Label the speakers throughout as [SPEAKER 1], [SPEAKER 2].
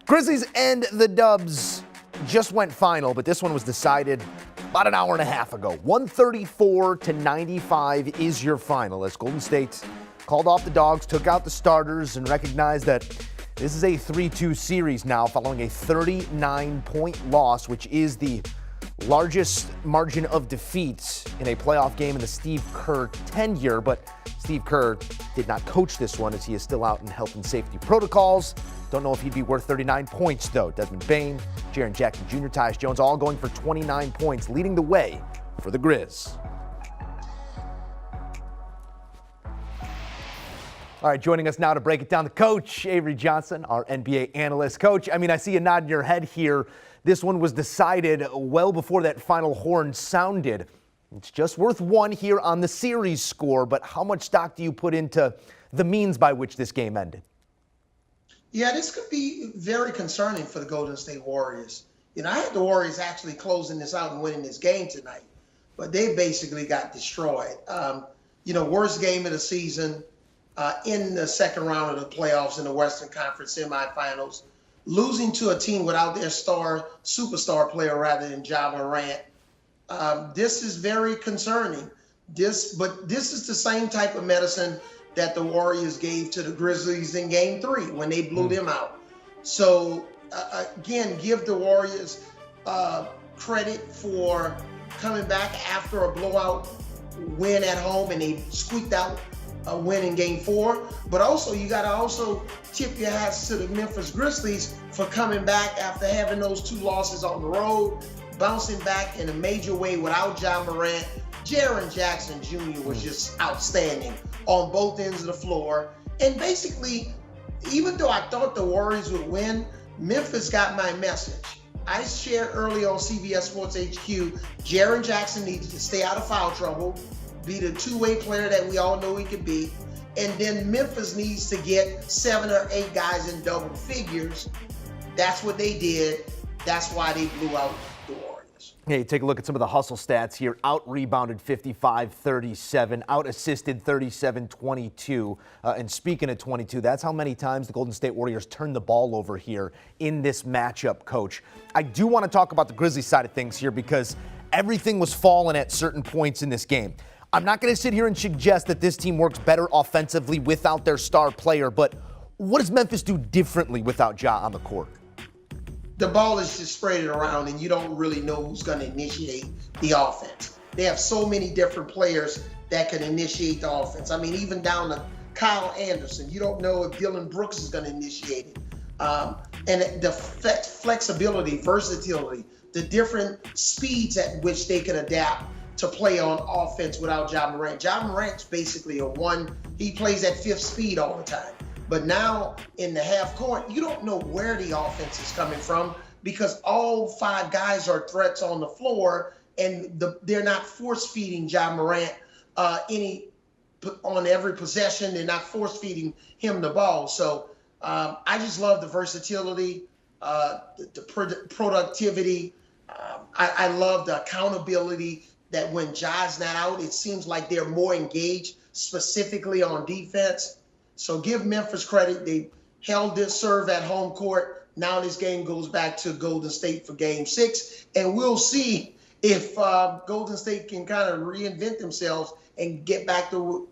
[SPEAKER 1] Grizzlies and the Dubs just went final, but this one was decided about an hour and a half ago. 134-95 is your final as Golden State called off the Dogs, took out the starters, and recognized that this is a 3-2 series now following a 39-point loss, which is the largest margin of defeat in a playoff game in the Steve Kerr tenure. But Steve Kerr did not coach this one as he is still out in health and safety protocols. Don't know if he'd be worth 39 points, though. Desmond Bane, Jaren Jackson Jr., Tyus Jones, all going for 29 points, leading the way for the Grizz. All right, joining us now to break it down, the coach, Avery Johnson, our NBA analyst. Coach, I see a nod in your head here. This one was decided well before that final horn sounded. It's just worth one here on the series score, but how much stock do you put into the means by which this game ended?
[SPEAKER 2] Yeah, this could be very concerning for the Golden State Warriors. I had the Warriors actually closing this out and winning this game tonight, but they basically got destroyed. Worst game of the season in the second round of the playoffs in the Western Conference semifinals, losing to a team without their superstar player rather than Ja Morant. This is very concerning. But this is the same type of medicine that the Warriors gave to the Grizzlies in Game 3 when they blew them out. So, again, give the Warriors credit for coming back after a blowout win at home, and they squeaked out a win in Game 4. But also, you got to also tip your hats to the Memphis Grizzlies for coming back after having those two losses on the road, bouncing back in a major way without Ja Morant. Jaren Jackson Jr. was just outstanding on both ends of the floor. And basically, even though I thought the Warriors would win, Memphis got my message. I shared early on CBS Sports HQ, Jaren Jackson needs to stay out of foul trouble, be the two-way player that we all know he could be. And then Memphis needs to get 7 or 8 guys in double figures. That's what they did. That's why they blew out the Warriors.
[SPEAKER 1] Hey, take a look at some of the hustle stats here. Out-rebounded 55-37, out-assisted 37-22. And speaking of 22, that's how many times the Golden State Warriors turned the ball over here in this matchup, Coach. I do want to talk about the Grizzlies side of things here because everything was falling at certain points in this game. I'm not going to sit here and suggest that this team works better offensively without their star player, but what does Memphis do differently without Ja on the court?
[SPEAKER 2] The ball is just spread around, and you don't really know who's going to initiate the offense. They have so many different players that can initiate the offense. Even down to Kyle Anderson. You don't know if Dylan Brooks is going to initiate it. And the flexibility, versatility, the different speeds at which they can adapt to play on offense without Ja Morant. Ja Morant's basically he plays at 5th speed all the time. But now in the half court, you don't know where the offense is coming from because all 5 guys are threats on the floor, and they're not force-feeding Ja Morant on every possession. They're not force-feeding him the ball. So I just love the versatility, the productivity. I love the accountability that when Ja's not out, it seems like they're more engaged specifically on defense. So give Memphis credit. They held this serve at home court. Now this game goes back to Golden State for Game 6. And we'll see if Golden State can kind of reinvent themselves and get back to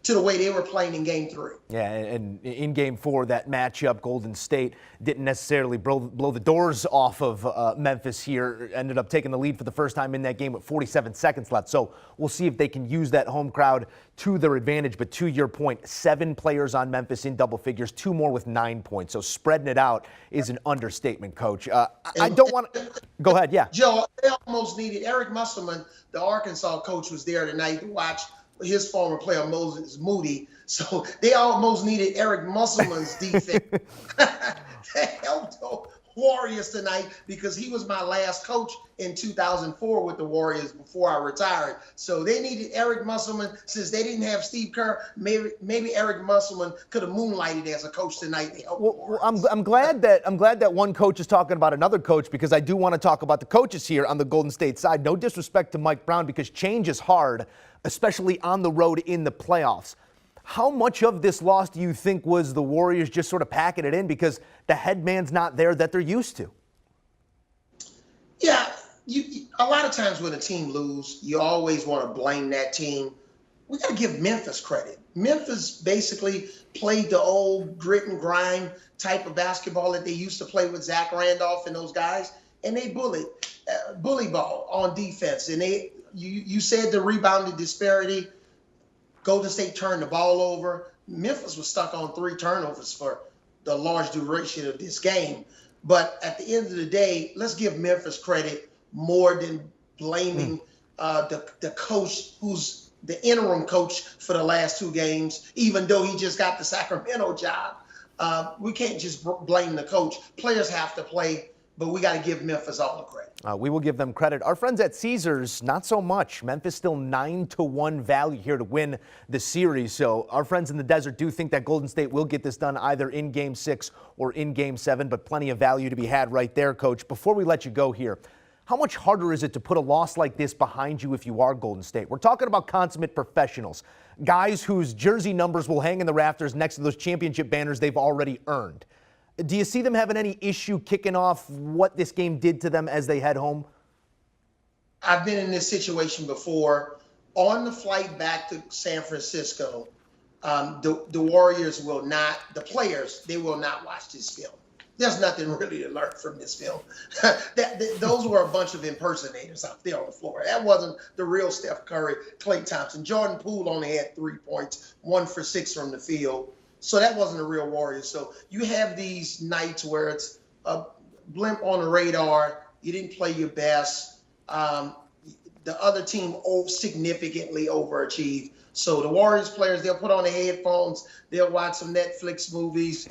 [SPEAKER 2] the way they were playing in Game 3.
[SPEAKER 1] Yeah, and in Game 4, that matchup, Golden State didn't necessarily blow the doors off of Memphis here. Ended up taking the lead for the first time in that game with 47 seconds left. So we'll see if they can use that home crowd to their advantage. But to your point, 7 players on Memphis in double figures, 2 more with 9 points. So spreading it out is an understatement, Coach. I don't want to – go ahead, yeah.
[SPEAKER 2] Joe, they almost needed – Eric Musselman, the Arkansas coach, was there tonight to watch his former player Moses Moody. So they almost needed Eric Musselman's defense to help the Warriors tonight because he was my last coach in 2004 with the Warriors before I retired. So they needed Eric Musselman. Since they didn't have Steve Kerr, maybe Eric Musselman could have moonlighted as a coach tonight to help the Warriors.
[SPEAKER 1] I'm glad that one coach is talking about another coach because I do want to talk about the coaches here on the Golden State side. No disrespect to Mike Brown because change is hard, especially on the road in the playoffs. How much of this loss do you think was the Warriors just sort of packing it in because the head man's not there that they're used to?
[SPEAKER 2] Yeah, a lot of times when a team loses, you always want to blame that team. We got to give Memphis credit. Memphis basically played the old grit and grind type of basketball that they used to play with Zach Randolph and those guys, and they bully ball on defense. And you said the rebounding disparity. Golden State turned the ball over. Memphis was stuck on 3 turnovers for the large duration of this game. But at the end of the day, let's give Memphis credit more than blaming the coach who's the interim coach for the last 2 games, even though he just got the Sacramento job. We can't just blame the coach. Players have to play, but we got to give Memphis all the credit.
[SPEAKER 1] We will give them credit. Our friends at Caesars, not so much. Memphis still 9-1 value here to win the series. So our friends in the desert do think that Golden State will get this done either in Game 6 or in Game 7, but plenty of value to be had right there, Coach. Before we let you go here, how much harder is it to put a loss like this behind you if you are Golden State? We're talking about consummate professionals, guys whose jersey numbers will hang in the rafters next to those championship banners they've already earned. Do you see them having any issue kicking off what this game did to them as they head home?
[SPEAKER 2] I've been in this situation before. On the flight back to San Francisco, the Warriors will not, the players, they will not watch this film. There's nothing really to learn from this film. Those were a bunch of impersonators out there on the floor. That wasn't the real Steph Curry, Klay Thompson. Jordan Poole only had 3 points, 1 for 6 from the field. So that wasn't a real Warriors. So you have these nights where it's a blimp on the radar. You didn't play your best. The other team significantly overachieved. So the Warriors players, they'll put on the headphones, they'll watch some Netflix movies,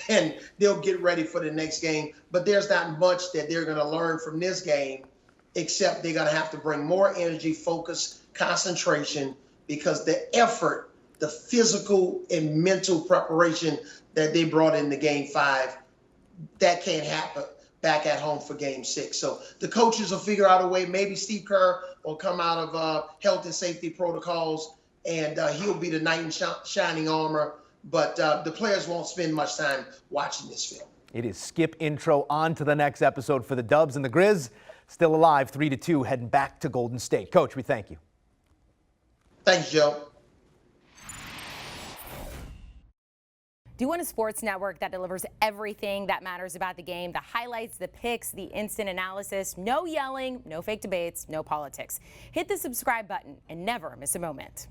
[SPEAKER 2] and they'll get ready for the next game. But there's not much that they're going to learn from this game, except they're going to have to bring more energy, focus, concentration, because the effort, the physical and mental preparation that they brought into Game 5, that can't happen back at home for Game 6. So the coaches will figure out a way. Maybe Steve Kerr will come out of health and safety protocols, and he'll be the knight in shining armor. But the players won't spend much time watching this film.
[SPEAKER 1] It is skip intro on to the next episode for the Dubs, and the Grizz still alive 3-2 heading back to Golden State. Coach, we thank you.
[SPEAKER 2] Thanks, Joe.
[SPEAKER 3] Do you want a sports network that delivers everything that matters about the game? The highlights, the picks, the instant analysis, no yelling, no fake debates, no politics. Hit the subscribe button and never miss a moment.